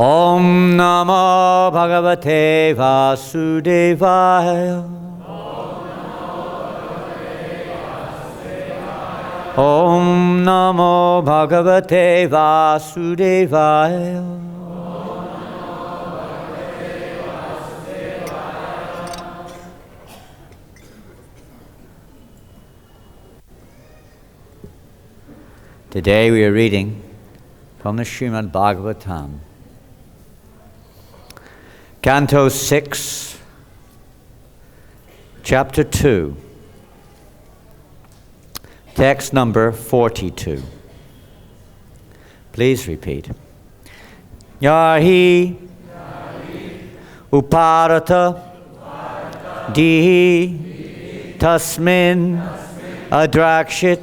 Om Namo Bhagavate Vasudevaya. Om Namo Bhagavate Vasudevaya. Today we are reading from the Srimad Bhagavatam, Canto 6, Chapter 2, text number 42. Please repeat. Yahi Uparata Dihi Tasmin Adrakshit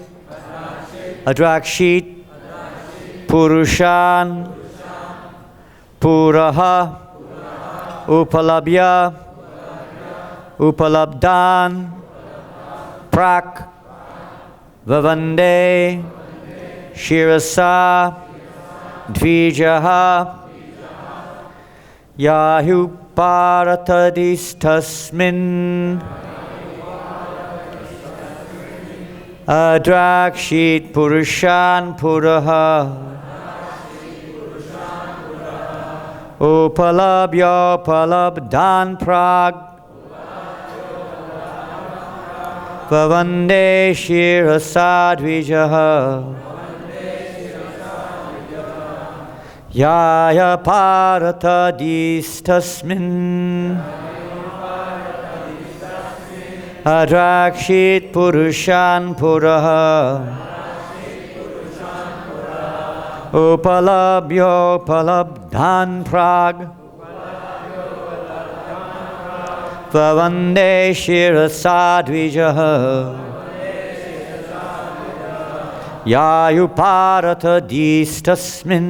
Purushan Puraha Upalabhya Upalabdhan Prak Vavande Shirasa Dvijaha Yahuparatadistasmin Adrakshit Purushan Puraha Upalabhya Upalabdhan Prag Vavande Shirasa Dvijaha Yaya Paratadistasmin Adrakshit Purushan Puraha Upalabhya Upalabdhan Prag Vavande Shirasa Dvijaha Yayuparatadistasmin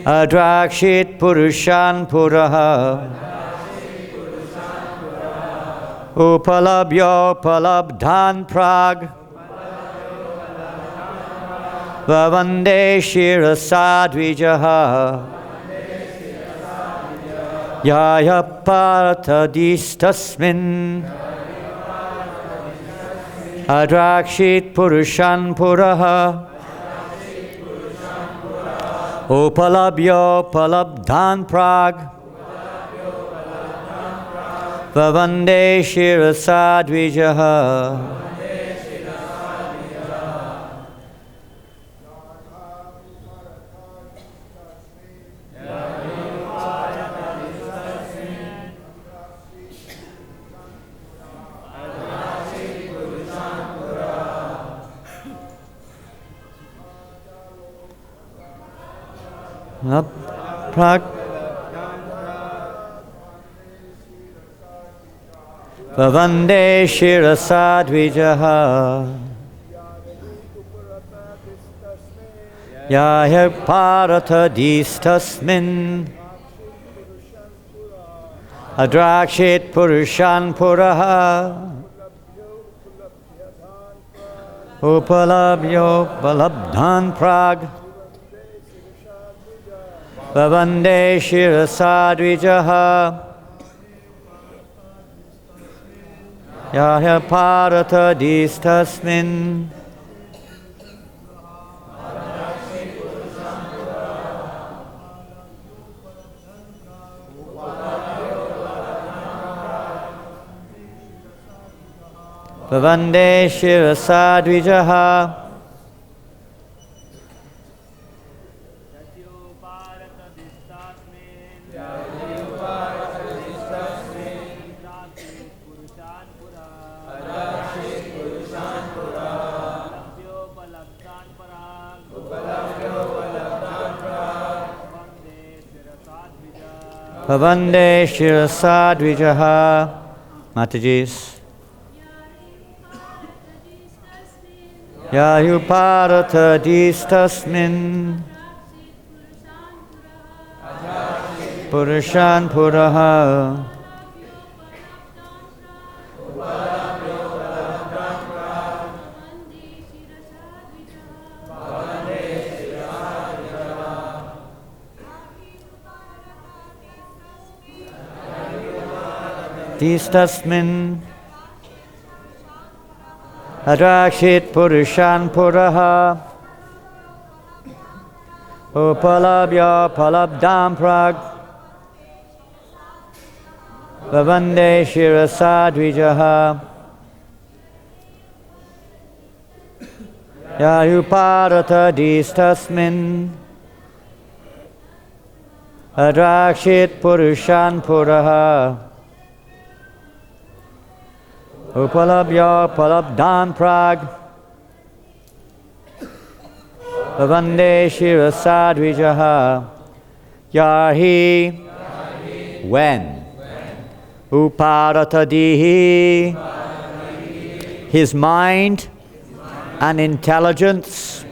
Adrakshit Purushan Puraha Upalabhya Upalabdhan Prag Vavande Shirasa Dvijaha Yayaparatadistasmin Adrakshit Purushan Puraha Upalabhya Upalabdhan Prag Vavande Shirasa Dvijaha Prag Vavande Shirasa Dvijaha Yayaparatadistasmin Adrakshit Purushan Puraha Upalabhya Upalabdhan Prag Vavande Shirasa Dvijaha Yayaparatadistasmin Vavande Shirasa Dvijaha Vavande Shirasa Dvijaha. Matajis. Yahuparatadistasmin Purushan Puraha Distasmin Adrakshit Purushan Puraha Upalabhya Palabdam Prag Vavande Shirasa Dvijaha Yayuparata Distasmin Adrakshit Purushan Puraha Upalabhya Palabdam Prag Vande Shirasa Dvijaha Yahi when Uparatadihi his mind and intelligence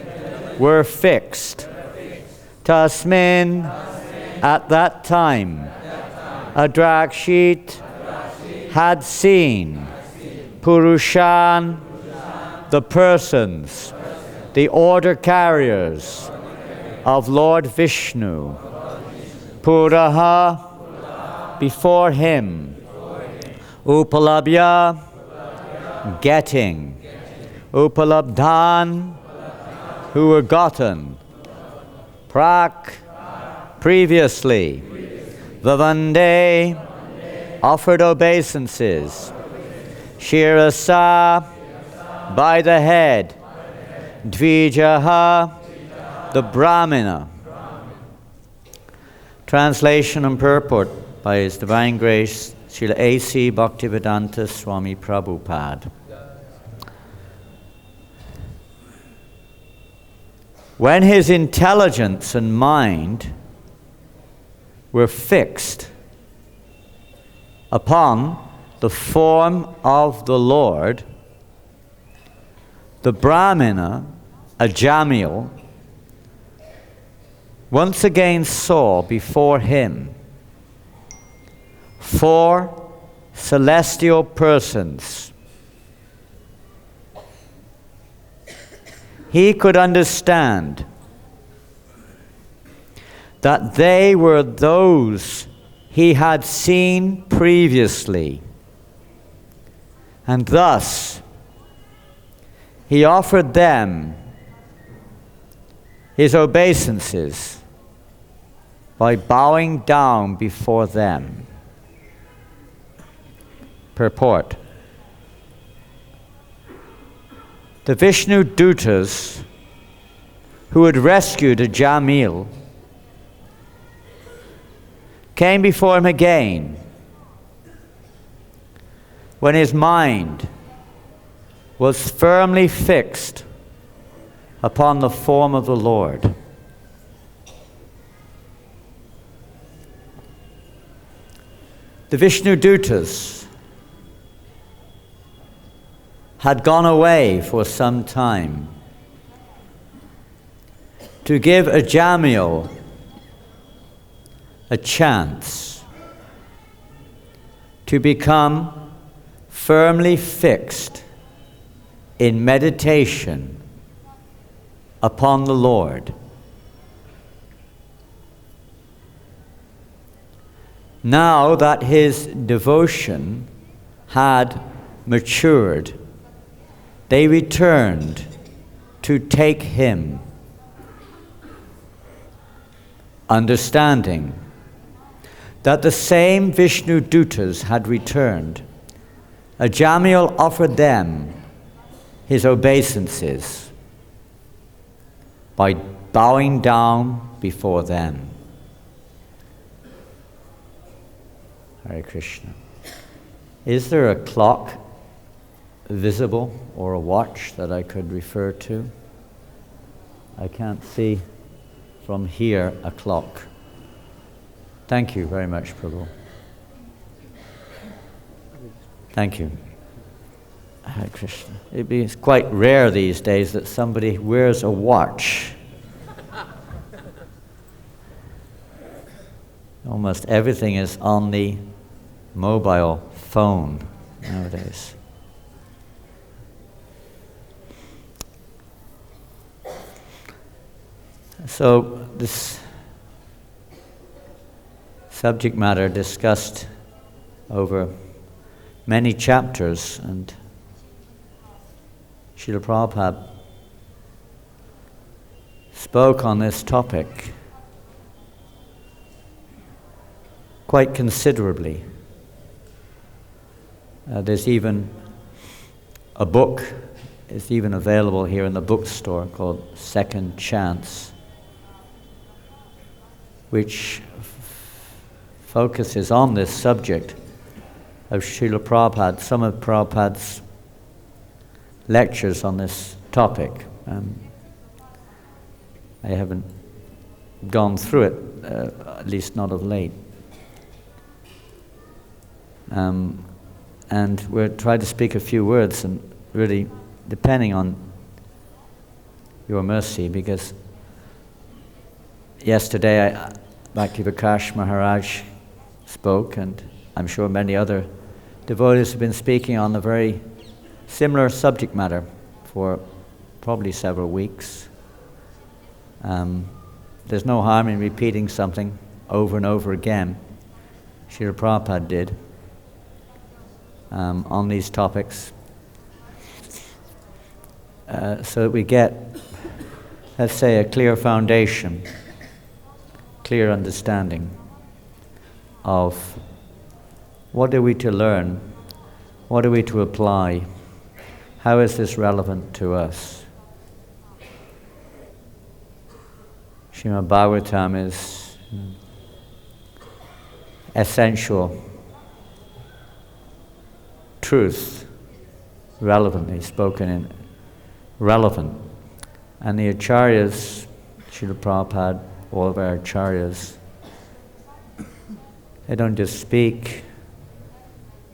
were fixed. Tasmin at that time Adrakshit had seen Purushan the persons, the order carriers of Lord Vishnu, Puraha before him, Upalabhya getting, Upalabdhan who were gotten, Prak previously, Vavande offered obeisances, Shirasa by the head, Dvijaha the Brahmana. Translation and purport by His Divine Grace Srila A.C. Bhaktivedanta Swami Prabhupada. When his intelligence and mind were fixed upon the form of the Lord, the Brahmana, Ajamil, once again saw before him 4 celestial persons. He could understand that they were those he had seen previously, and thus he offered them his obeisances by bowing down before them. Purport. The Vishnu Dutas who had rescued Ajamil came before him again when his mind was firmly fixed upon the form of the Lord. The Vishnu Dutas had gone away for some time to give Ajamil a chance to become firmly fixed in meditation upon the Lord. Now that his devotion had matured, they returned to take him, understanding that the same Vishnu Dutas had returned. Ajamil offered them his obeisances by bowing down before them. Hare Krishna. Is there a clock visible or a watch that I could refer to? I can't see from here a clock. Thank you very much, Prabhu. Thank you. Hare Krishna. It's quite rare these days that somebody wears a watch. Almost everything is on the mobile phone nowadays. So this subject matter discussed over many chapters, and Srila Prabhupada spoke on this topic quite considerably. There's even a book, it's even available here in the bookstore, called Second Chance, which focuses on this subject of Srila Prabhupada, some of Prabhupada's lectures on this topic. I haven't gone through it, at least not of late. And we'll try to speak a few words, and really depending on your mercy, because yesterday Bhakti Vikash Maharaj spoke, and I'm sure many other devotees have been speaking on a very similar subject matter for probably several weeks. There's no harm in repeating something over and over again. Srila Prabhupada did on these topics, so that we get, let's say, a clear foundation, clear understanding of what are we to learn, what are we to apply, how is this relevant to us. Srimad Bhagavatam is essential truth, relevantly spoken in relevant. And the Acharyas, Srila Prabhupada, all of our Acharyas, they don't just speak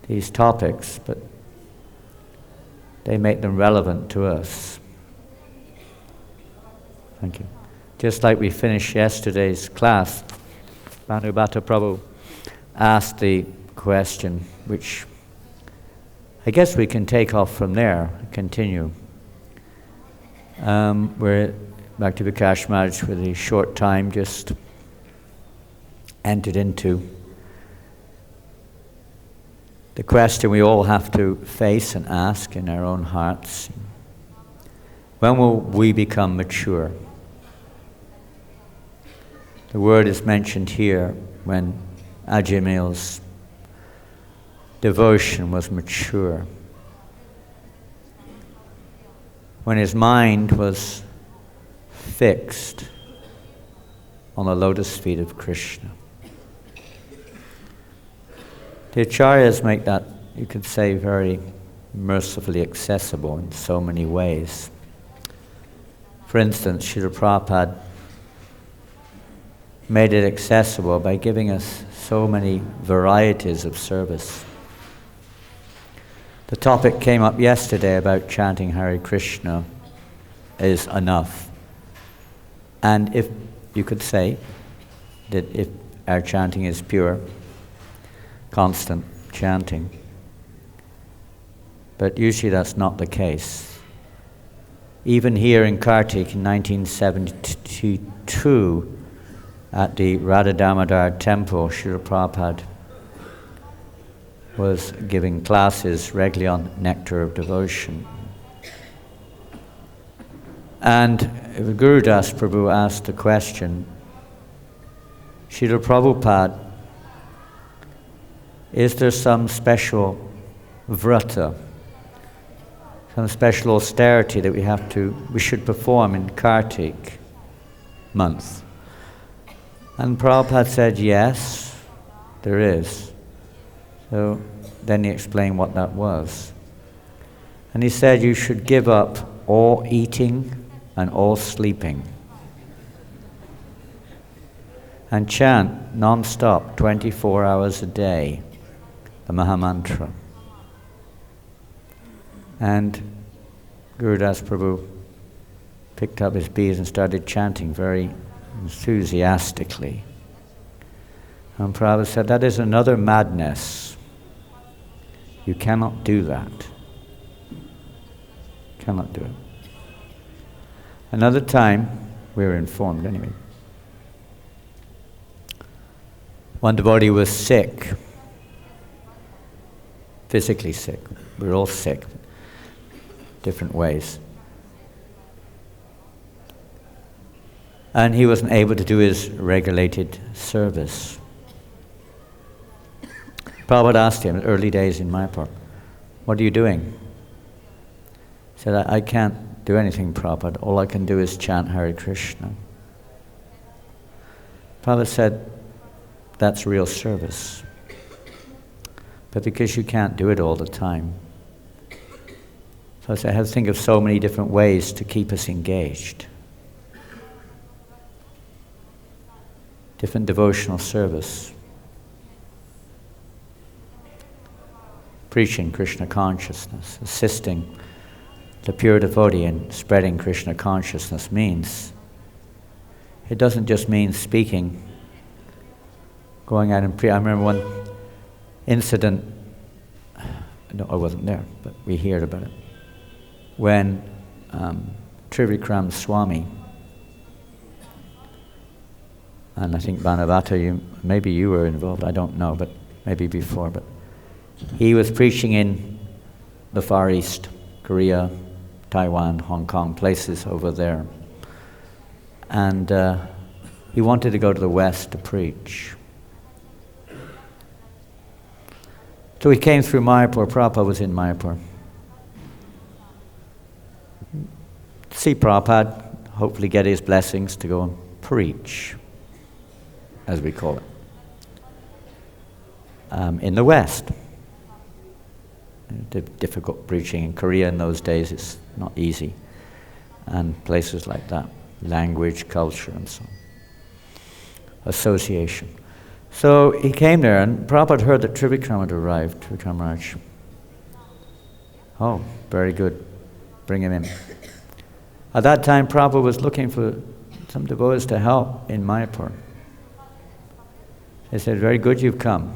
these topics, but they make them relevant to us. Thank you. Just like we finished yesterday's class, Bhanubhata Prabhu asked the question, which I guess we can take off from there, continue. Where Bhakti Vikash Maharaj, with a short time, just entered into the question we all have to face and ask in our own hearts. When will we become mature? The word is mentioned here when Ajamil's devotion was mature, when his mind was fixed on the lotus feet of Krishna. The Acharyas make that, you could say, very mercifully accessible in so many ways. For instance, Srila Prabhupada made it accessible by giving us so many varieties of service. The topic came up yesterday about chanting Hare Krishna is enough. And if you could say that if our chanting is pure, constant chanting, but usually that's not the case. Even here in Kartik in 1972 at the Radha Damodar temple, Srila Prabhupada was giving classes regularly on nectar of devotion. And Guru Das Prabhu asked the question, Srila Prabhupada, is there some special vrata, some special austerity that we should perform in Kartik month? And Prabhupada said, yes, there is. So then he explained what that was. And he said you should give up all eating and all sleeping and chant non-stop 24 hours a day the Mahamantra. And Guru Das Prabhu picked up his beads and started chanting very enthusiastically. And Prabhupada said, that is another madness. You cannot do that. Cannot do it. Another time, we were informed anyway, one devotee was sick physically sick. We're all sick, different ways. And he wasn't able to do his regulated service. Prabhupada asked him, early days in Mayapur, what are you doing? He said, I can't do anything, Prabhupada. All I can do is chant Hare Krishna. Prabhupada said, that's real service. But because you can't do it all the time, so I have to think of so many different ways to keep us engaged. Different devotional service. Preaching Krishna consciousness, assisting the pure devotee in spreading Krishna consciousness means, it doesn't just mean speaking, going out and I remember one incident, no, I wasn't there, but we heard about it, when Trivikram Swami, and I think Bhanavata, maybe you were involved, I don't know, but maybe before, but he was preaching in the Far East, Korea, Taiwan, Hong Kong, places over there. And he wanted to go to the West to preach. So he came through Mayapur. Prabhupada was in Mayapur. See Prabhupada, hopefully get his blessings to go and preach, as we call it, in the West. Difficult preaching in Korea in those days, it's not easy. And places like that, language, culture, and so on. Association. So he came there, and Prabhupada heard that Trivikram had arrived, Trivikram Raj. Oh, very good. Bring him in. At that time, Prabhupada was looking for some devotees to help in Mayapur. He said, very good, you've come.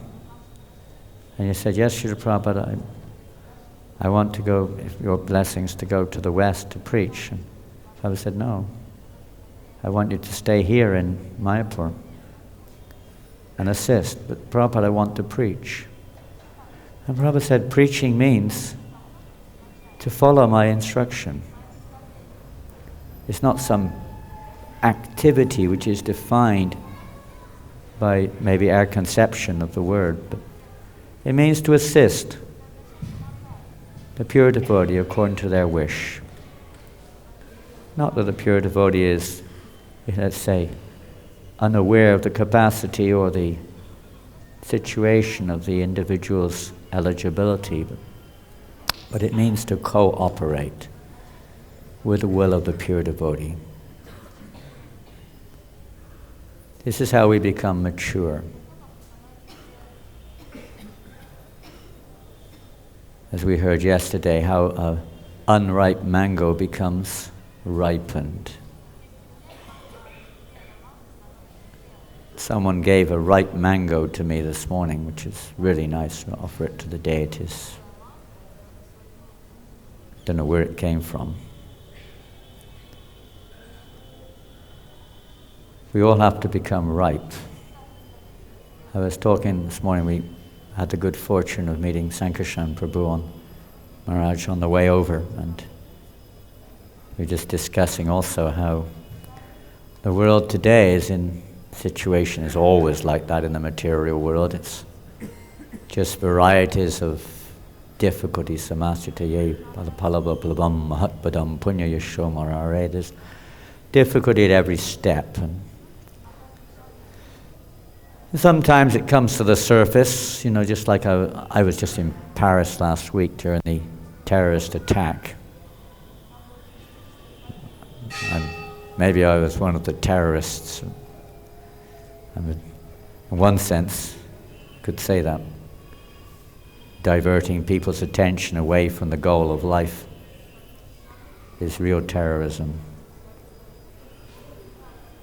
And he said, yes, Srila Prabhupada, I want to go, if your blessings, to go to the West to preach. And Prabhupada said, no, I want you to stay here in Mayapur and assist. But Prabhupada, I want to preach. And Prabhupada said, preaching means to follow my instruction. It's not some activity which is defined by maybe our conception of the word, but it means to assist the pure devotee according to their wish. Not that the pure devotee is, let's say, unaware of the capacity or the situation of the individual's eligibility, but it means to cooperate with the will of the pure devotee. This is how we become mature. As we heard yesterday, how an unripe mango becomes ripened. Someone gave a ripe mango to me this morning, which is really nice. I'll offer it to the deities. Don't know where it came from. We all have to become ripe. I was talking this morning, we had the good fortune of meeting Sankarshan Prabhu Maharaj on the way over, and we were just discussing also how the world today is in situation is always like that in the material world. It's just varieties of difficulties. There's difficulty at every step. And sometimes it comes to the surface, just like I was just in Paris last week during the terrorist attack. Maybe I was one of the terrorists. In one sense, could say that. Diverting people's attention away from the goal of life is real terrorism.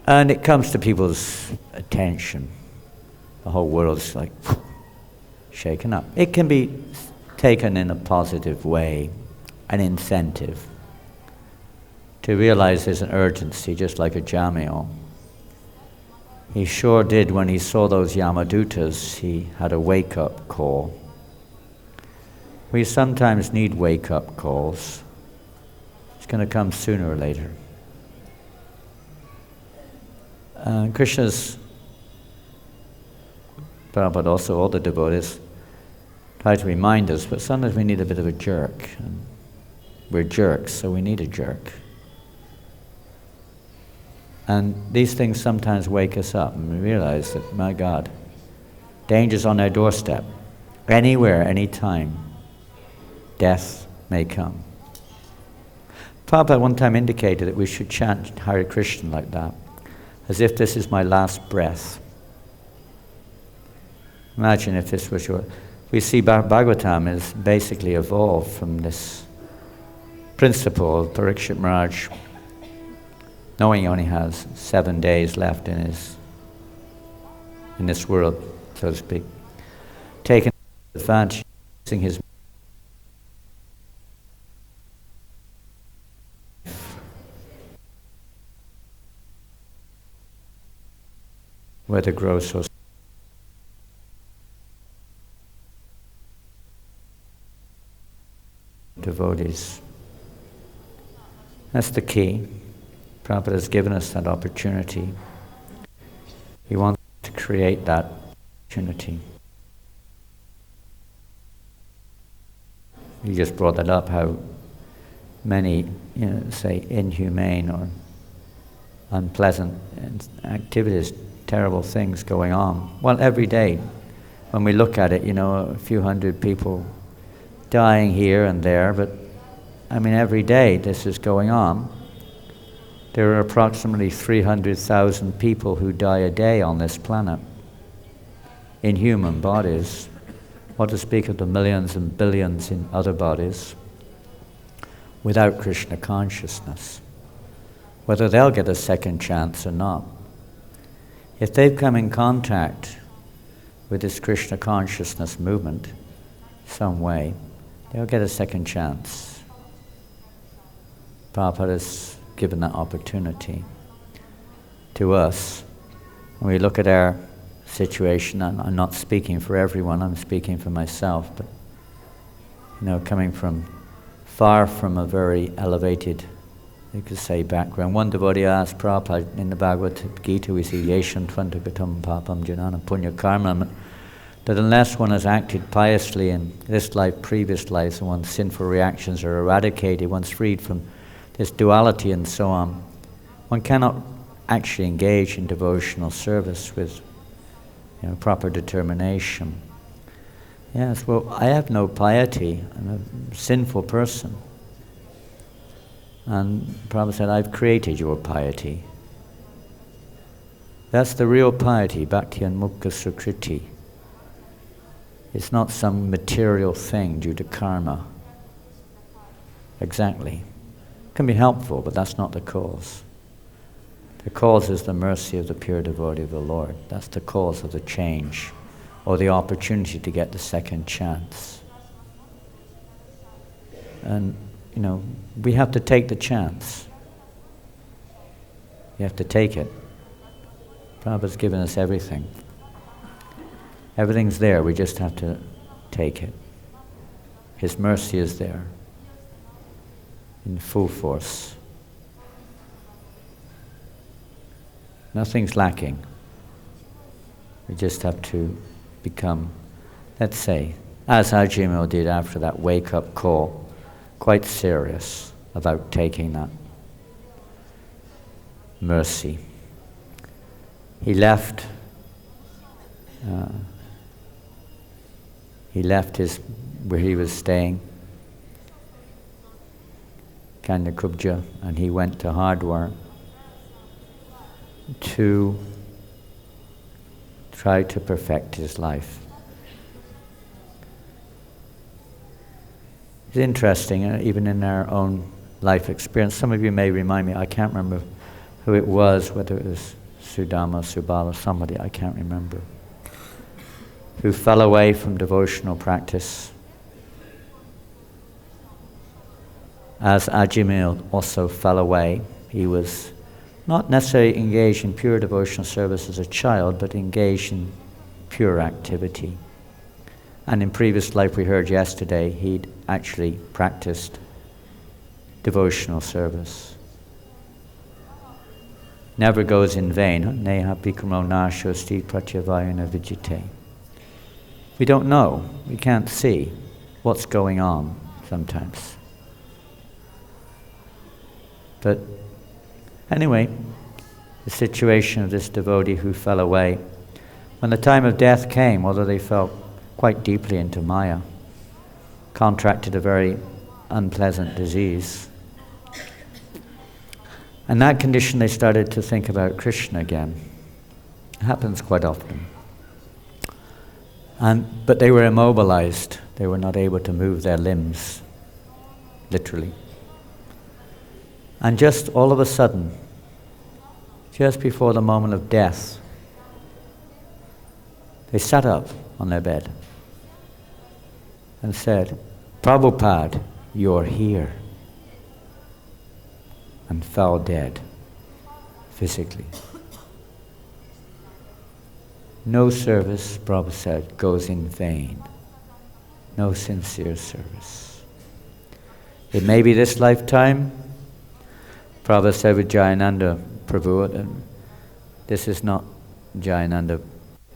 And it comes to people's attention. The whole world's like shaken up. It can be taken in a positive way, an incentive to realize there's an urgency, just like a Jamil. He sure did when he saw those Yamadutas. He had a wake-up call. We sometimes need wake-up calls. It's going to come sooner or later. Krishna's, but also all the devotees, try to remind us, but sometimes we need a bit of a jerk. And we're jerks, so we need a jerk. And these things sometimes wake us up, and we realize that, my God, danger's on our doorstep. Anywhere, anytime, death may come. Prabhupada one time indicated that we should chant Hare Krishna like that, as if this is my last breath. Imagine if this was your... We see Bhagavatam is basically evolved from this principle of Parikshit Maharaj, knowing he only has 7 days left in this world, so to speak, taking advantage, using his where the growth so devotees. That's the key. Prabhupada has given us that opportunity. He wants to create that opportunity. You just brought that up, how many, say, inhumane or unpleasant activities, terrible things going on. Well, every day, when we look at it, a few hundred people dying here and there, but every day this is going on. There are approximately 300,000 people who die a day on this planet in human bodies. What to speak of the millions and billions in other bodies without Krishna consciousness, whether they'll get a second chance or not. If they've come in contact with this Krishna consciousness movement some way, they'll get a second chance. Prabhupada has given that opportunity to us. When we look at our situation, I'm not speaking for everyone, I'm speaking for myself, but coming from far from a very elevated, you could say, background. One devotee asked Prabhupada in the Bhagavad Gita, we see Yeshantvantu gatam papam janana punya karma, that unless one has acted piously in this life, previous lives, and one's sinful reactions are eradicated, one's freed from this duality and so on, one cannot actually engage in devotional service with proper determination. Yes, well, I have no piety. I'm a sinful person. And Prabhupada said, I've created your piety. That's the real piety, bhakti and mukha sukriti. It's not some material thing due to karma. Exactly. It can be helpful, but that's not the cause. The cause is the mercy of the pure devotee of the Lord. That's the cause of the change, or the opportunity to get the second chance. And, we have to take the chance. You have to take it. Prabhupada's given us everything. Everything's there, we just have to take it. His mercy is there in full force. Nothing's lacking. We just have to become, let's say, as Ajimil did after that wake-up call, quite serious about taking that mercy. He left where he was staying, Kanyakubja, and he went to Hardwar to try to perfect his life. It's interesting, even in our own life experience. Some of you may remind me, I can't remember who it was, whether it was Sudama, Subala, somebody, I can't remember, who fell away from devotional practice. As Ajimil also fell away, he was not necessarily engaged in pure devotional service as a child, but engaged in pure activity. And in previous life, we heard yesterday, he'd actually practiced devotional service. Never goes in vain. Neha pikamo nasho sti pratyavayana vijite. We don't know. We can't see what's going on sometimes. But anyway, the situation of this devotee who fell away, when the time of death came, although they fell quite deeply into Maya, contracted a very unpleasant disease. In that condition, they started to think about Krishna again. It happens quite often. But they were immobilized. They were not able to move their limbs, literally. And just all of a sudden, just before the moment of death, they sat up on their bed and said, "Prabhupada, you're here," and fell dead, physically. No service, Prabhupada said, goes in vain. No sincere service. It may be this lifetime. Prabhupada said with Janananda Prabhu, and this is not Janananda.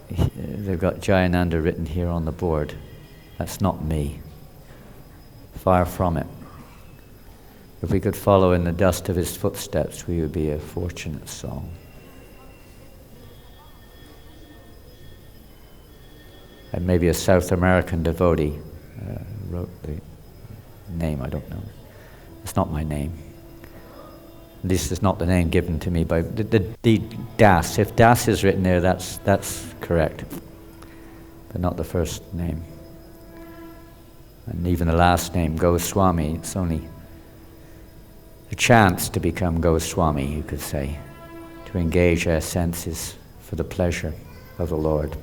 They've got Janananda written here on the board. That's not me. Far from it. If we could follow in the dust of his footsteps, we would be a fortunate soul. And maybe a South American devotee wrote the name, I don't know. It's not my name. This is not the name given to me by the Das. If Das is written there, that's correct, but not the first name. And even the last name, Goswami, it's only a chance to become Goswami, you could say, to engage our senses for the pleasure of the Lord.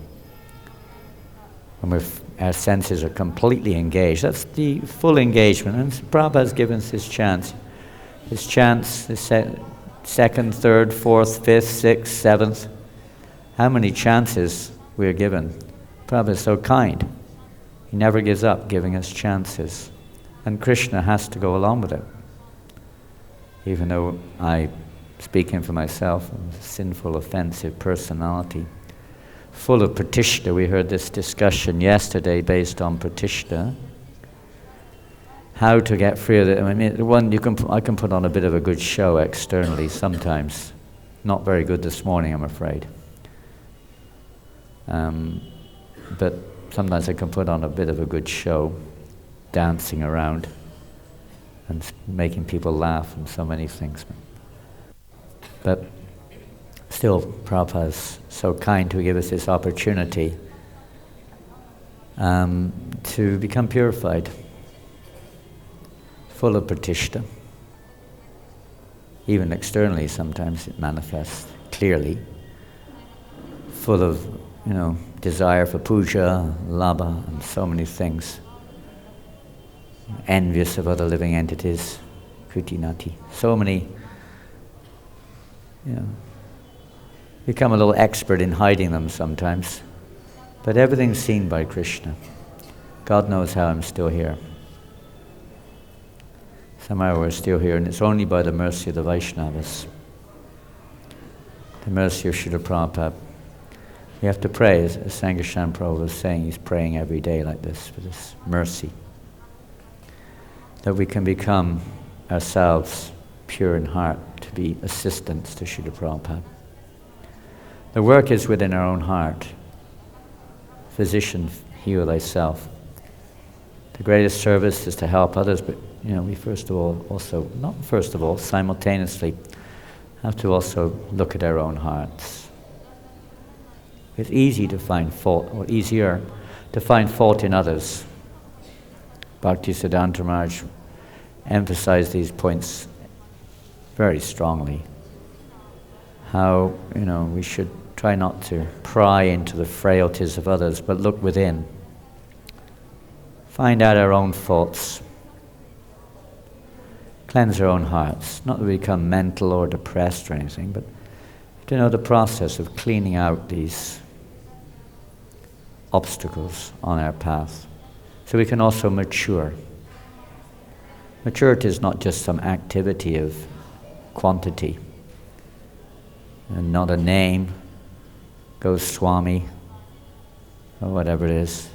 When our senses are completely engaged, that's the full engagement. And Prabhupada has given us his chance. His chance, the second, third, fourth, fifth, sixth, seventh. How many chances we are given. Prabhupada is so kind. He never gives up giving us chances. And Krishna has to go along with it. Even though I, speaking for myself, am a sinful, offensive personality, full of pratishta. We heard this discussion yesterday based on pratishta. How to get free of it. I mean, I can put on a bit of a good show externally sometimes. Not very good this morning, I'm afraid. But sometimes I can put on a bit of a good show, dancing around and making people laugh and so many things. But still, Prabhupada is so kind to give us this opportunity to become purified, full of pratishta. Even externally, sometimes it manifests clearly, full of, desire for puja, labha, and so many things. Envious of other living entities, kutinati. So many, become a little expert in hiding them sometimes. But everything's seen by Krishna. God knows how I'm still here. Somehow we're still here, and it's only by the mercy of the Vaishnavas. The mercy of Srila Prabhupada. We have to pray, as Sangashan Prabhu was saying, he's praying every day like this, for this mercy. That we can become ourselves pure in heart, to be assistants to Srila Prabhupada. The work is within our own heart. Physician, heal thyself. The greatest service is to help others, but we simultaneously have to also look at our own hearts. It's easy to find fault, or easier to find fault in others. Bhaktisiddhanta Maharaj emphasized these points very strongly. How, we should try not to pry into the frailties of others, but look within. Find out our own faults. Cleanse our own hearts. Not that we become mental or depressed or anything, but to know the process of cleaning out these obstacles on our path, so we can also mature. Maturity is not just some activity of quantity, and not a name, Goswami, or whatever it is.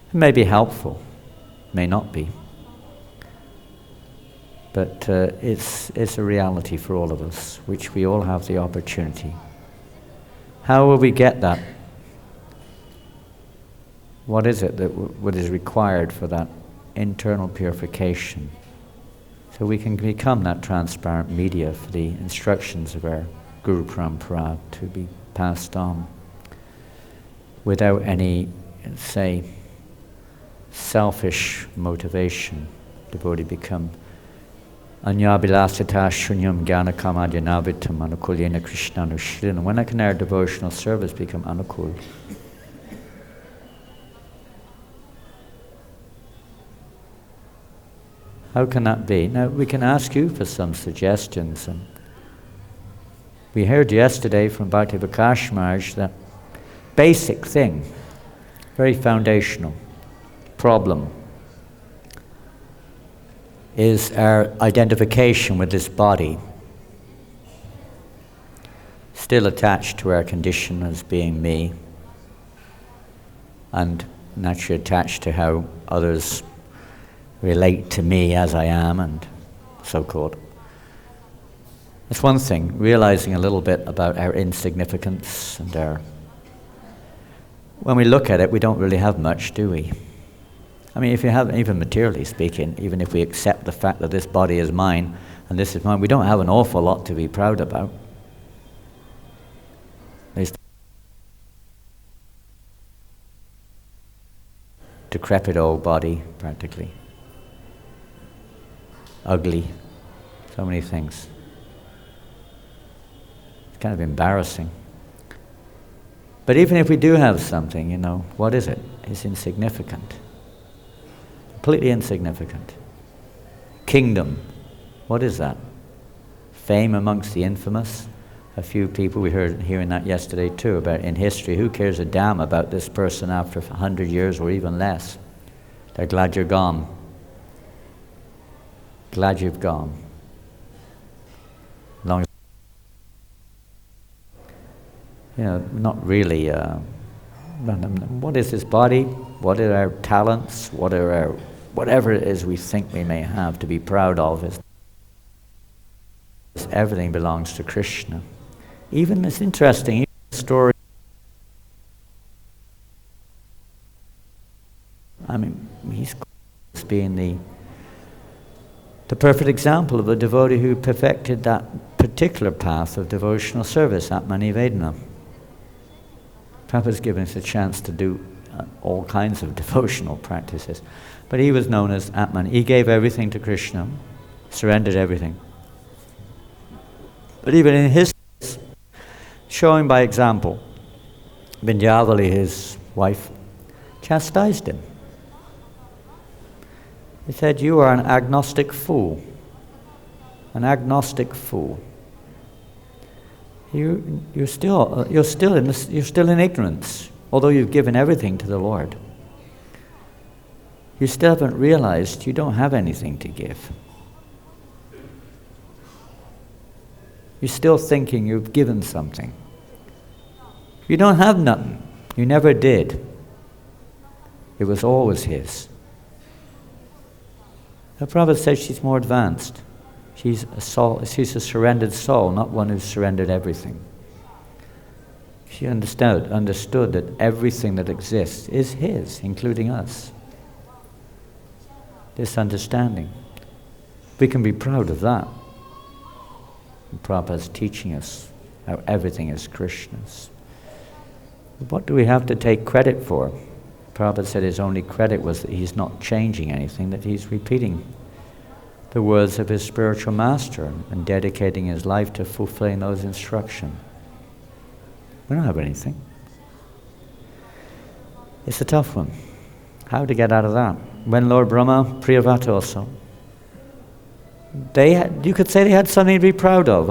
It may be helpful, may not be. But it's a reality for all of us, which we all have the opportunity. How will we get that? What is it that what is required for that internal purification? So we can become that transparent media for the instructions of our Guru Parampara to be passed on without any, say, selfish motivation. Devotee become Anyabilasita shunyam jnana kamadhyanavitam anukulyena krishna anushilina. When can our devotional service become anukul? How can that be? Now, we can ask you for some suggestions. And we heard yesterday from Bhakti Vikash Maharaj that basic thing, very foundational problem, is our identification with this body, still attached to our condition as being me, and naturally attached to how others relate to me as I am, and so-called. It's one thing, realizing a little bit about our insignificance and our... When we look at it, we don't really have much, do we? I mean, if you have, even materially speaking, even if we accept the fact that this body is mine and this is mine, we don't have an awful lot to be proud about. There's decrepit old body, practically. Ugly. So many things. It's kind of embarrassing. But even if we do have something, what is it? It's insignificant. Completely insignificant. Kingdom. What is that? Fame amongst the infamous. A few people, we heard hearing that yesterday too, about in history, who cares a damn about this person after 100 years or even less? They're glad you're gone. Glad you've gone. As long as not really. What is this body? What are our talents? What are our whatever it is we think we may have to be proud of? Everything belongs to Krishna. Even it's interesting. The story. I mean, he's being the perfect example of a devotee who perfected that particular path of devotional service, Atmanivedana. Prabhupada's given us a chance to do all kinds of devotional practices. But he was known as Atman. He gave everything to Krishna, surrendered everything. But even in his case, showing by example, Vindhyavali, his wife, chastised him. He said, "You are an agnostic fool. An agnostic fool. You're still in ignorance, although you've given everything to the Lord. You still haven't realized you don't have anything to give. You're still thinking you've given something. You don't have nothing. You never did. It was always His." The Prabhupada says she's more advanced. She's a soul. She's a surrendered soul, not one who's surrendered everything. She understood that everything that exists is His, including us. This understanding. We can be proud of that. And Prabhupada's teaching us how everything is Krishna's. What do we have to take credit for? Prabhupada said his only credit was that he's not changing anything, that he's repeating the words of his spiritual master and dedicating his life to fulfilling those instructions. We don't have anything. It's a tough one. How to get out of that? When Lord Brahma, Priyavata also, you could say they had something to be proud of.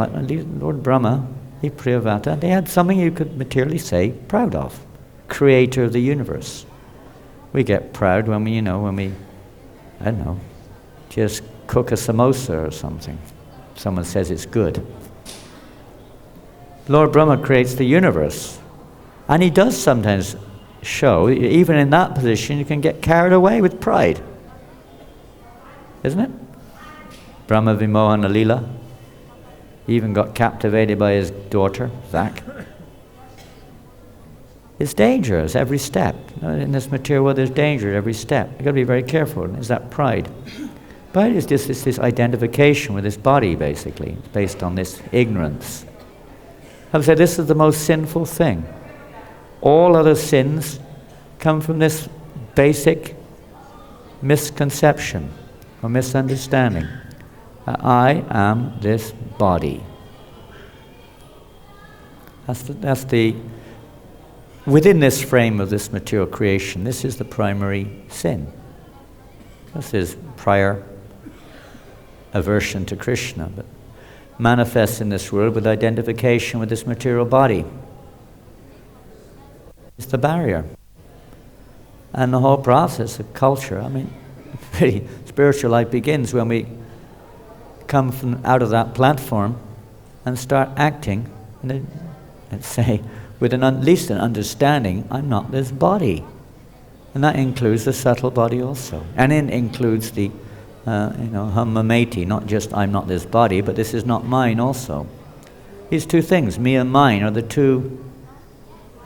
Lord Brahma, Priyavata, they had something you could materially say proud of. creator of the universe. We get proud when we, I don't know, just cook a samosa or something. Someone says it's good. Lord Brahma creates the universe. And he does sometimes show, even in that position, you can get carried away with pride. Isn't it? Brahma Vimohana Lila. He even got captivated by his daughter, Zach. It's dangerous every step. In this material world, there's danger at every step. You've got to be very careful. Is that pride? Pride is just this identification with this body, basically. It's based on this ignorance. I would say this is the most sinful thing. All other sins come from this basic misconception or misunderstanding. I am this body. That's the within this frame of this material creation, this is the primary sin. This is prior aversion to Krishna, but manifests in this world with identification with this material body. It's the barrier. And the whole process of culture, pretty spiritual life begins when we come from out of that platform and start acting, let's say, with at least an understanding, I'm not this body. And that includes the subtle body also. And it includes the, hamameti, not just I'm not this body, but this is not mine also. These two things, me and mine, are the two.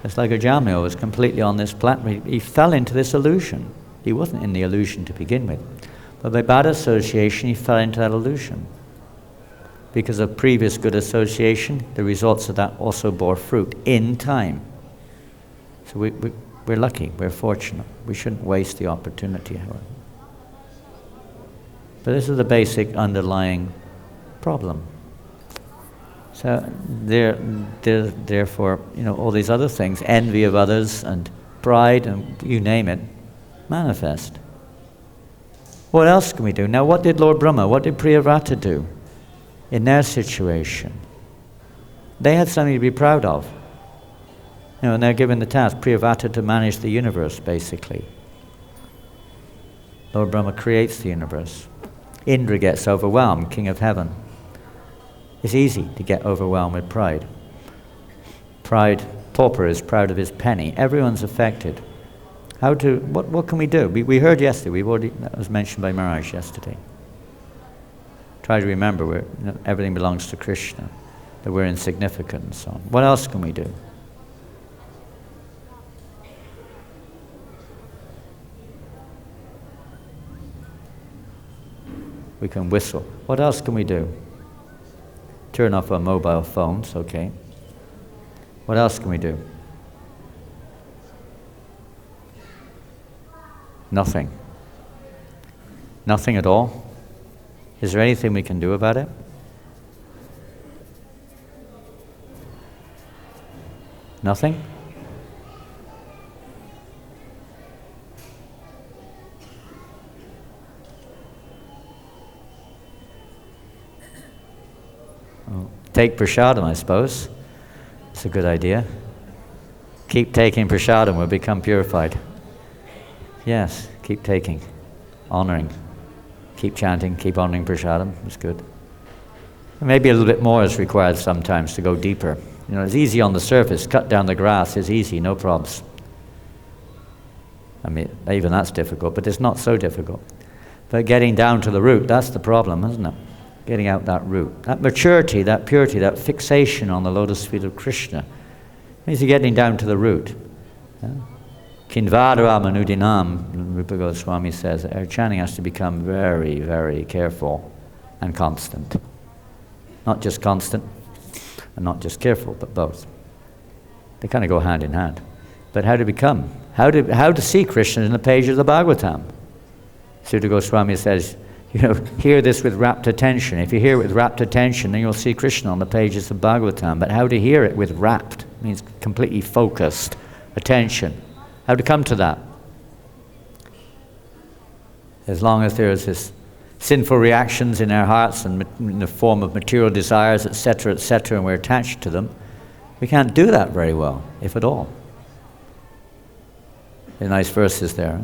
It's like Ajamil was completely on this platform. He fell into this illusion. He wasn't in the illusion to begin with. But by bad association, he fell into that illusion. Because of previous good association, the results of that also bore fruit in time. So we're lucky, we're fortunate. We shouldn't waste the opportunity, however. But this is the basic underlying problem. So therefore, all these other things, envy of others and pride and you name it, manifest. What else can we do? Now, what did Lord Brahma, what did Priyavrata do in their situation? They had something to be proud of. And they're given the task, Priyavrata, to manage the universe, basically. Lord Brahma creates the universe. Indra gets overwhelmed, king of heaven. It's easy to get overwhelmed with pride. Pride, pauper is proud of his penny. Everyone's affected. What can we do? We heard yesterday, that was mentioned by Maharaj yesterday. Try to remember everything belongs to Krishna, that we're insignificant and so on. What else can we do? We can whistle. What else can we do? Turn off our mobile phones, okay. What else can we do? Nothing. Nothing at all? Is there anything we can do about it? Nothing? Take prasadam, I suppose. It's a good idea. Keep taking prasadam, we'll become purified. Yes, keep taking, honoring. Keep chanting, keep honoring prasadam, it's good. Maybe a little bit more is required sometimes to go deeper. It's easy on the surface, cut down the grass is easy, no problems. Even that's difficult, but it's not so difficult. But getting down to the root, that's the problem, isn't it? Getting out that root. That maturity, that purity, that fixation on the lotus feet of Krishna means you're getting down to the root. Kinvadara manudinam, Rupa Goswami says, our chanting has to become very, very careful and constant. Not just constant and not just careful, but both. They kind of go hand in hand. But how to become? How to see Krishna in the page of the Bhagavatam? Sutta Goswami says, hear this with rapt attention. If you hear it with rapt attention, then you'll see Krishna on the pages of Bhagavatam. But how to hear it with rapt means completely focused attention. How to come to that? As long as there is this sinful reactions in our hearts and in the form of material desires, etc., and we're attached to them, we can't do that very well, if at all. There's nice verses there.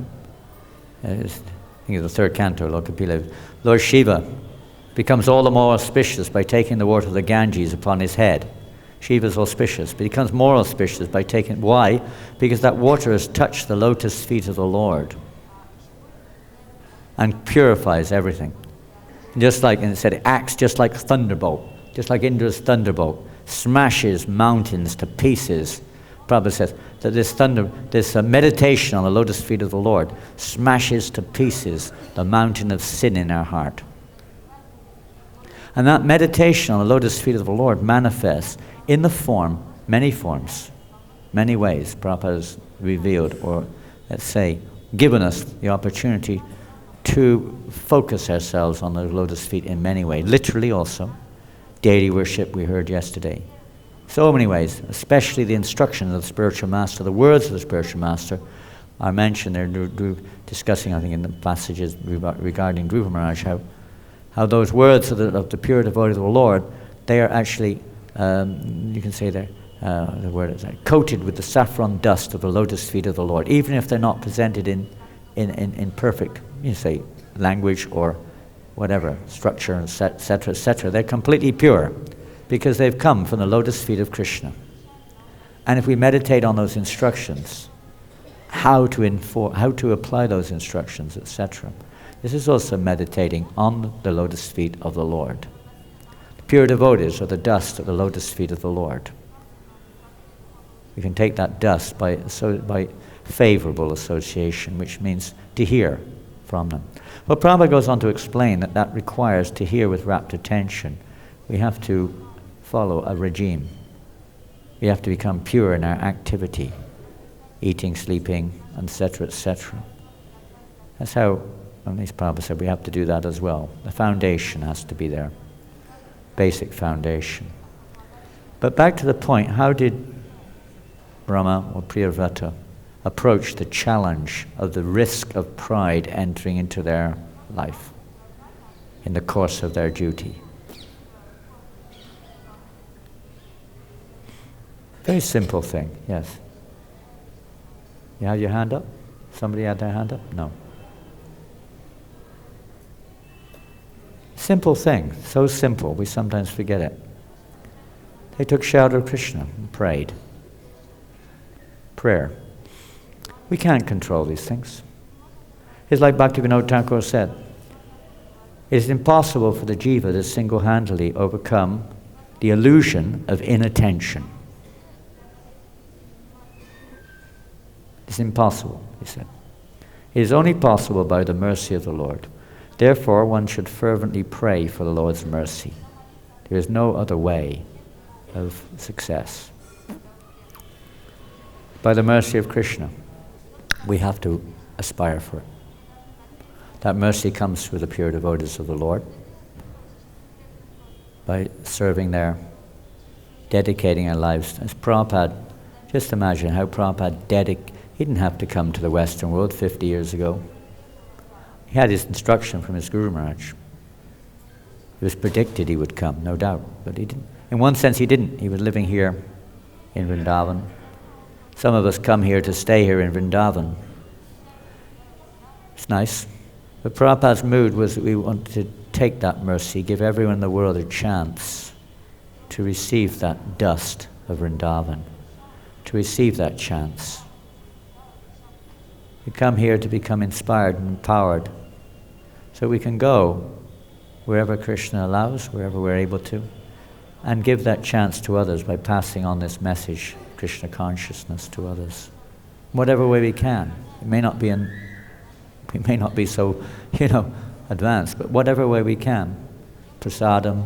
I think of the third canto, Lokapila. Lord Shiva becomes all the more auspicious by taking the water of the Ganges upon his head. Shiva is auspicious, but he becomes more auspicious by taking... Why? Because that water has touched the lotus feet of the Lord and purifies everything. Just like, and it said, it acts just like a thunderbolt, just like Indra's thunderbolt, smashes mountains to pieces. Prabhupada says that this meditation on the lotus feet of the Lord smashes to pieces the mountain of sin in our heart. And that meditation on the lotus feet of the Lord manifests in the form, many forms, many ways. Prabhupada has revealed, or let's say, given us the opportunity to focus ourselves on the lotus feet in many ways. Literally also, daily worship we heard yesterday. So many ways, especially the instructions of the spiritual master, the words of the spiritual master are mentioned. They're discussing, I think, in the passages regarding Dhruva Maharaj, how those words of the pure devotee of the Lord, they are actually, you can say they're, the word is coated with the saffron dust of the lotus feet of the Lord, even if they're not presented in perfect, you say, language or whatever, structure, etc., etc. They're completely pure because they've come from the lotus feet of Krishna. And if we meditate on those instructions, how to apply those instructions, etc., this is also meditating on the lotus feet of the Lord. The pure devotees are the dust of the lotus feet of the Lord. We can take that dust by favorable association, which means to hear from them. Well, Prabhupada goes on to explain that requires to hear with rapt attention. We have to follow a regime. We have to become pure in our activity, eating, sleeping, etc., etc. That's how, at least Prabhupada said, we have to do that as well. The foundation has to be there, basic foundation. But back to the point, how did Brahma or Priyavrata approach the challenge of the risk of pride entering into their life in the course of their duty? Very simple thing, yes. You had your hand up? Somebody had their hand up? No. Simple thing, so simple, we sometimes forget it. They took shelter of Krishna and prayed. Prayer. We can't control these things. It's like Bhaktivinoda Thakur said, it is impossible for the jiva to single-handedly overcome the illusion of inattention. It's impossible, he said. It is only possible by the mercy of the Lord. Therefore, one should fervently pray for the Lord's mercy. There is no other way of success. By the mercy of Krishna, we have to aspire for it. That mercy comes through the pure devotees of the Lord, by serving there, dedicating our lives. As Prabhupada, just imagine how Prabhupada he didn't have to come to the Western world 50 years ago. He had his instruction from his Guru Maharaj. It was predicted he would come, no doubt, but he didn't. In one sense he didn't. He was living here in Vrindavan. Some of us come here to stay here in Vrindavan. It's nice. But Prabhupada's mood was that we want to take that mercy, give everyone in the world a chance to receive that dust of Vrindavan, to receive that chance. We come here to become inspired and empowered so we can go wherever Krishna allows, wherever we're able to, and give that chance to others by passing on this message, Krishna consciousness, to others. Whatever way we can. We may not be so, advanced, but whatever way we can. Prasadam,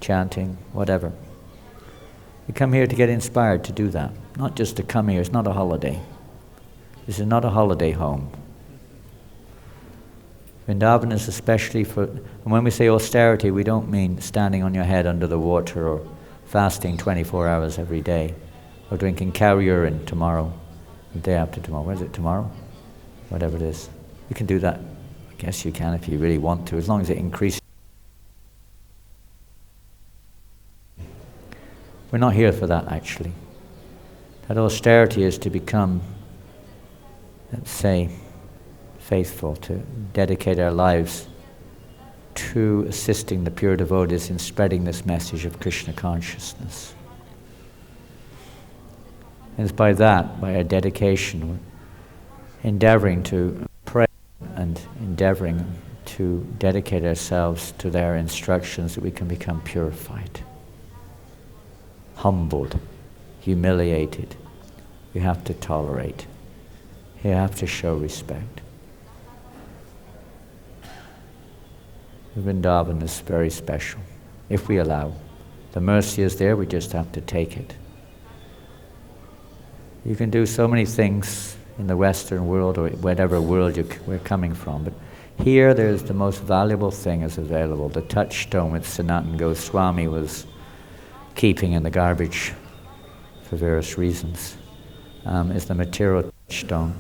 chanting, whatever. We come here to get inspired to do that. Not just to come here, it's not a holiday. This is not a holiday home. Vrindavan is especially and when we say austerity, we don't mean standing on your head under the water or fasting 24 hours every day, or drinking cow urine tomorrow, the day after tomorrow. Where is it, tomorrow? Whatever it is. You can do that. I guess you can if you really want to, as long as it increases. We're not here for that, actually. That austerity is to become let's say, faithful, to dedicate our lives to assisting the pure devotees in spreading this message of Krishna consciousness. And it's by that, by our dedication, we're endeavoring to pray and endeavoring to dedicate ourselves to their instructions that we can become purified, humbled, humiliated. You have to tolerate. You have to show respect. Vrindavan is very special, if we allow. The mercy is there, we just have to take it. You can do so many things in the Western world or whatever world we're coming from, but here there's the most valuable thing is available. The touchstone which Sanatana Goswami was keeping in the garbage for various reasons is the material touchstone.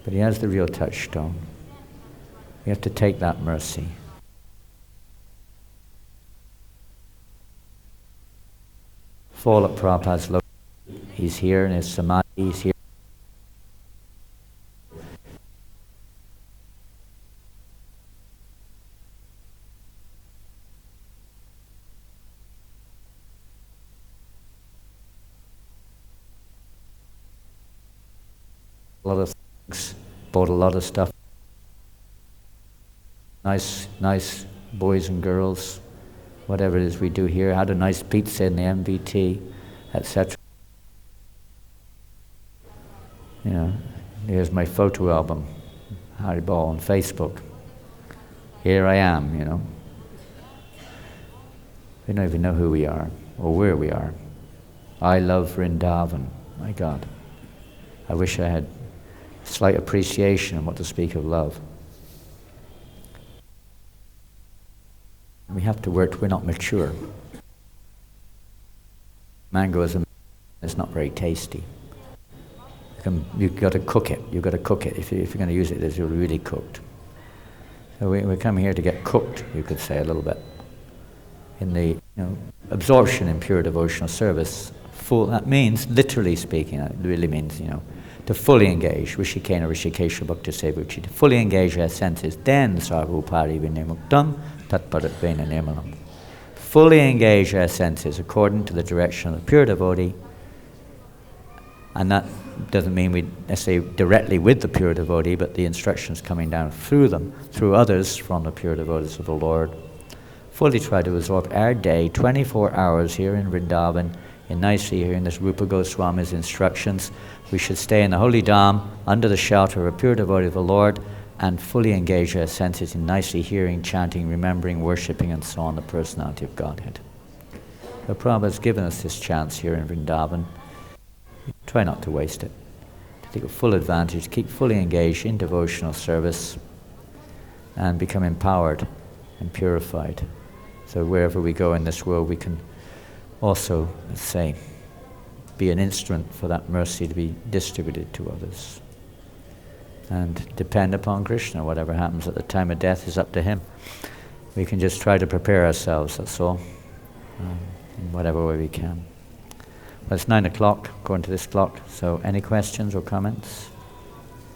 But he has the real touchstone. You have to take that mercy. Fall at Prabhupada's lotus. He's here in his samadhi, he's here. A lot of things, bought a lot of stuff. Nice boys and girls, whatever it is we do here. Had a nice pizza in the MVT, etc. You know, here's my photo album, Haribol on Facebook. Here I am, you know. We don't even know who we are or where we are. I love Vrindavan, my God. I wish I had slight appreciation of what to speak of love. We have to work, we're not mature. Mango is not very tasty. You've got to cook it. You've got to cook it. If you're going to use it, it's really cooked. So we're coming here to get cooked, you could say, a little bit. In the absorption in pure devotional service, that means, literally speaking, it really means, to fully engage, Rishikena Rishikesha Bhakti Sevuchi, to fully engage our senses, then Sarvupari Vinimuktam Tatparatvena Nirmalam. Fully engage our senses according to the direction of the pure devotee, and that doesn't mean we necessarily directly with the pure devotee, but the instructions coming down through them, through others from the pure devotees of the Lord. Fully try to absorb our day, 24 hours here in Vrindavan, in nicely hearing this Rupa Goswami's instructions. We should stay in the holy dham, under the shelter of a pure devotee of the Lord, and fully engage our senses in nicely hearing, chanting, remembering, worshipping, and so on, the personality of Godhead. So Prabhupada has given us this chance here in Vrindavan. Try not to waste it. To take full advantage, keep fully engaged in devotional service, and become empowered and purified. So wherever we go in this world, we can also, let's say, be an instrument for that mercy to be distributed to others. And depend upon Krishna. Whatever happens at the time of death is up to him. We can just try to prepare ourselves, that's all, in whatever way we can. Well, it's 9 o'clock, according to this clock, so any questions or comments?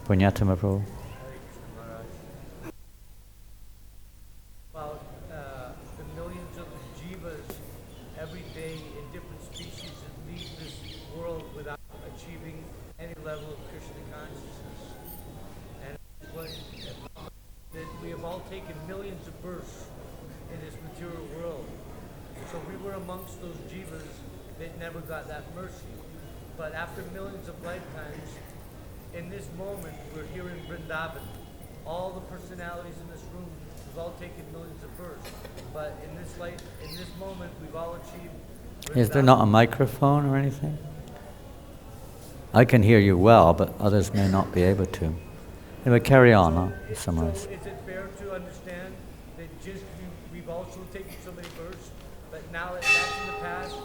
Punyatama Prabhu? About the millions of jivas every day in different species that leave this world without achieving any level of Krishna consciousness. And that we have all taken millions of births in this material world. So we were amongst those jivas that never got that mercy. But after millions of lifetimes, in this moment, we're here in Vrindavan. All the personalities in this room, we've all taken millions of births. But in this moment, we've all achieved Vrindavan. Is there not a microphone or anything? I can hear you well, but others may not be able to. Anyway, carry on, I'll summarize. So is it fair to understand that just we've also taken so many births, but now that's in the past,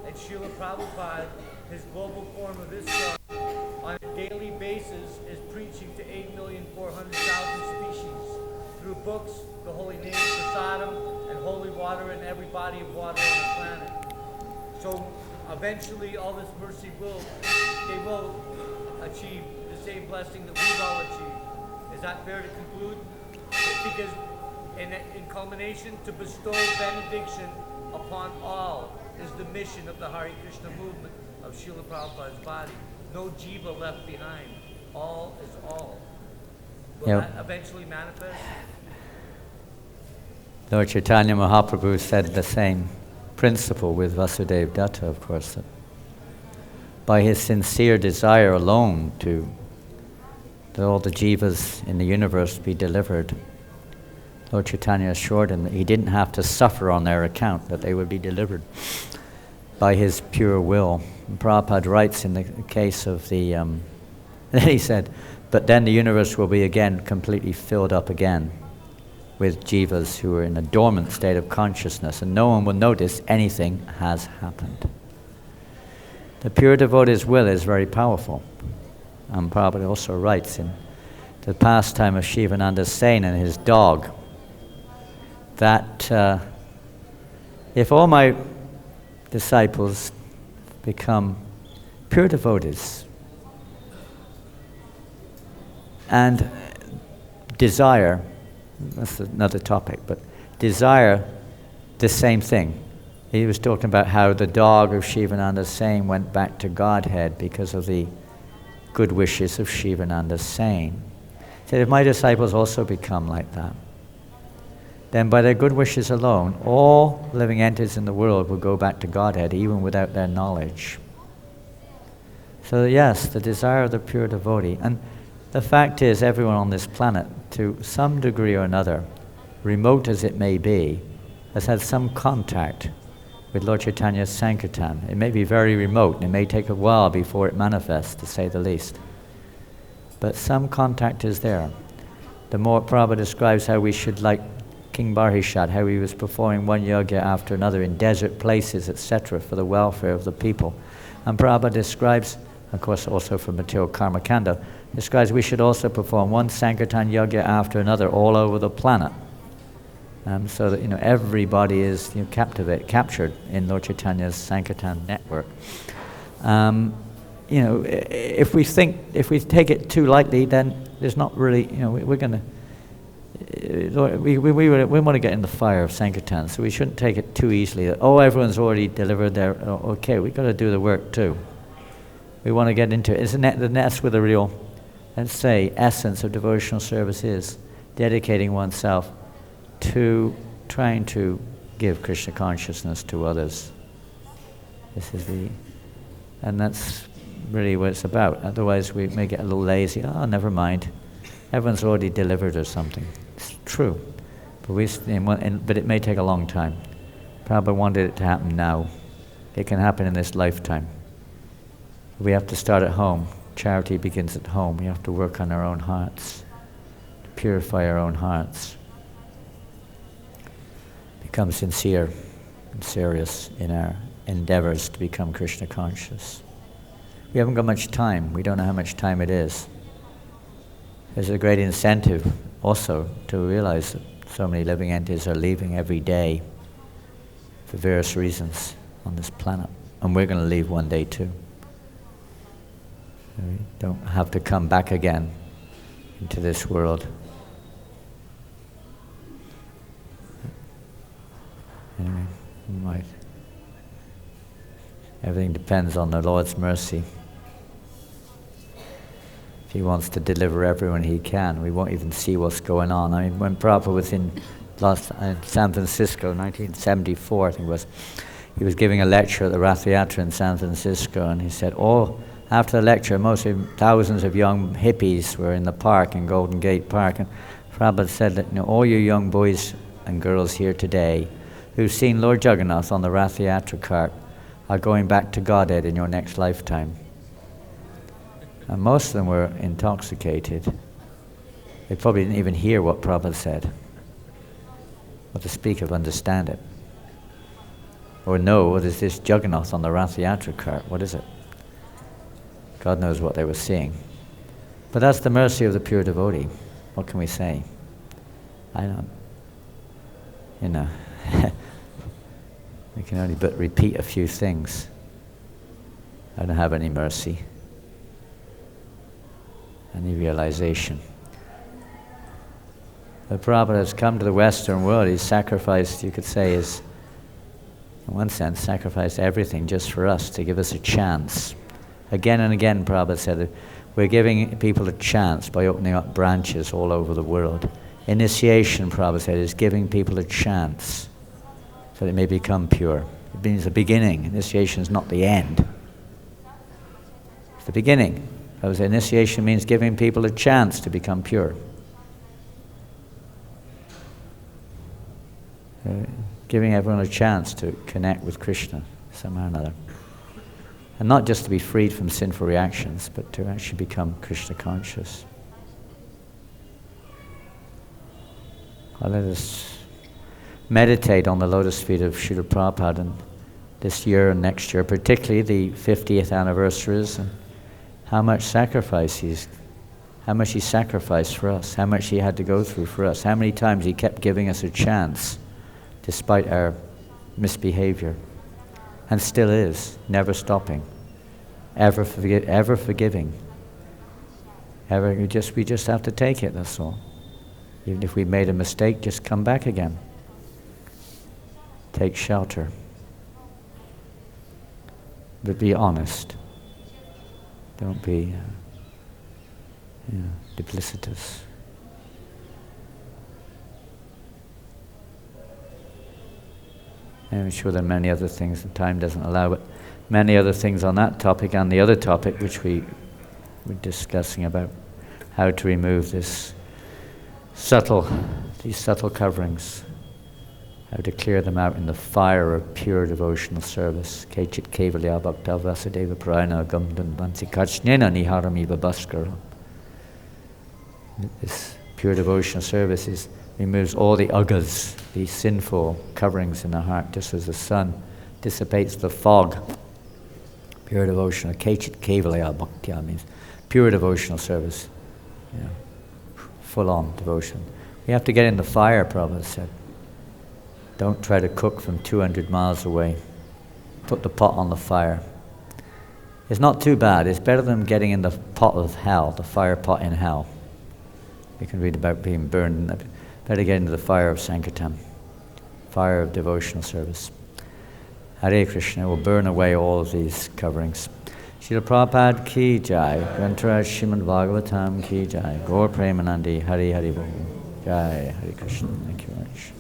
and Srila Prabhupada, his global form of Islam, on a daily basis is preaching to 8,400,000 species through books, the holy name, prasadam, and holy water in every body of water on the planet. So eventually all this mercy they will achieve this same blessing that we've all achieved. Is that fair to conclude? Because in culmination, to bestow benediction upon all is the mission of the Hare Krishna movement of Srila Prabhupada's body. No jiva left behind. All is all. Will that eventually manifest? Lord Chaitanya Mahaprabhu said the same principle with Vasudeva Datta, of course, that by his sincere desire alone that all the jivas in the universe be delivered, Lord Chaitanya assured him that he didn't have to suffer on their account, that they would be delivered by his pure will. And Prabhupada writes in the case of then he said, but then the universe will be again completely filled up again with jivas who are in a dormant state of consciousness, and no one will notice anything has happened. The pure devotee's will is very powerful. And Prabhupada also writes in the pastime of Shivananda Sen and his dog that if all my disciples become pure devotees and desire, that's another topic, but desire the same thing. He was talking about how the dog of Shivananda Sen went back to Godhead because of the good wishes of Shivananda Sen. He said, if my disciples also become like that, then by their good wishes alone, all living entities in the world will go back to Godhead, even without their knowledge. So yes, the desire of the pure devotee. And the fact is, everyone on this planet, to some degree or another, remote as it may be, has had some contact with Lord Chaitanya's Sankirtan. It may be very remote, and it may take a while before it manifests, to say the least. But some contact is there. The more Prabhupada describes how we should, like King Barhishat, how he was performing one yajna after another in desert places, etc., for the welfare of the people. And Prabhupada describes, of course also from material Karmakanda, describes we should also perform one Sankirtan yajna after another all over the planet. So that everybody is captured in Lord Chaitanya's Sankirtan network. If we take it too lightly, then there's not really, we're going to, we want to get in the fire of Sankirtan, so we shouldn't take it too easily. That, everyone's already delivered their, okay, we've got to do the work too. We want to get into it. Isn't that that's where the real, let's say, essence of devotional service is? Dedicating oneself to trying to give Krishna consciousness to others. And that's really what it's about. Otherwise we may get a little lazy. Never mind. Everyone's already delivered or something. It's true. But it may take a long time. Prabhupada wanted it to happen now. It can happen in this lifetime. We have to start at home. Charity begins at home. We have to work on our own hearts, to purify our own hearts. Become sincere and serious in our endeavors to become Krishna conscious. We haven't got much time. We don't know how much time it is. There's a great incentive also to realize that so many living entities are leaving every day for various reasons on this planet. And we're going to leave one day too. We don't have to come back again into this world. Anyway, everything depends on the Lord's mercy. If He wants to deliver everyone He can, we won't even see what's going on. I mean, when Prabhupada was in San Francisco, 1974, I think it was, he was giving a lecture at the Rath Yatra in San Francisco, and he said, after the lecture, mostly thousands of young hippies were in the park, in Golden Gate Park, and Prabhupada said that all you young boys and girls here today who've seen Lord Jagannath on the Rath Yatra cart are going back to Godhead in your next lifetime. And most of them were intoxicated. They probably didn't even hear what Prabhupada said, or to speak of understand it. Or know, what is this Jagannath on the Rath Yatra cart? What is it? God knows what they were seeing. But that's the mercy of the pure devotee. What can we say? I don't, we can only but repeat a few things. I don't have any mercy. any realization. The Prabhupada has come to the Western world. He's sacrificed, you could say, in one sense, sacrificed everything just for us, to give us a chance. Again and again, Prabhupada said that we're giving people a chance by opening up branches all over the world. Initiation, Prabhupada said, is giving people a chance so they may become pure. It means the beginning. Initiation is not the end. It's the beginning. Prabhupada said initiation means giving people a chance to become pure. Giving everyone a chance to connect with Krishna somehow or another. And not just to be freed from sinful reactions, but to actually become Krishna conscious. Well, let us meditate on the lotus feet of Srila Prabhupada and this year and next year, particularly the 50th anniversaries, and how much he sacrificed for us, how much he had to go through for us, how many times he kept giving us a chance despite our misbehavior, and still is, never stopping, ever forgiving. We just have to take it, that's all. Even if we made a mistake, just come back again. Take shelter. But be honest. Don't be duplicitous. And I'm sure there are many other things, the time doesn't allow, but many other things on that topic and the other topic which we were discussing about how to remove these subtle coverings, how to clear them out in the fire of pure devotional service. Kechit kevalya bhakta vasudeva prayana gamdan vansi kachnena niharamiva bhaskara. This pure devotional service removes all the uggas, these sinful coverings in the heart, just as the sun dissipates the fog. Pure devotional, kechit kevalya bhaktya means pure devotional service, full-on devotion. We have to get in the fire, Prabhupada said. Don't try to cook from 200 miles away. Put the pot on the fire. It's not too bad. It's better than getting in the pot of hell, the fire pot in hell. You can read about being burned. Better get into the fire of Sankirtan, fire of devotional service. Hare Krishna will burn away all of these coverings. Srila Prabhupada ki jai, Grantaraj Srimad Bhagavatam ki jai, Gaur Premanandi, Hari Hari Bol. Jai, Hare Krishna. Thank you very much.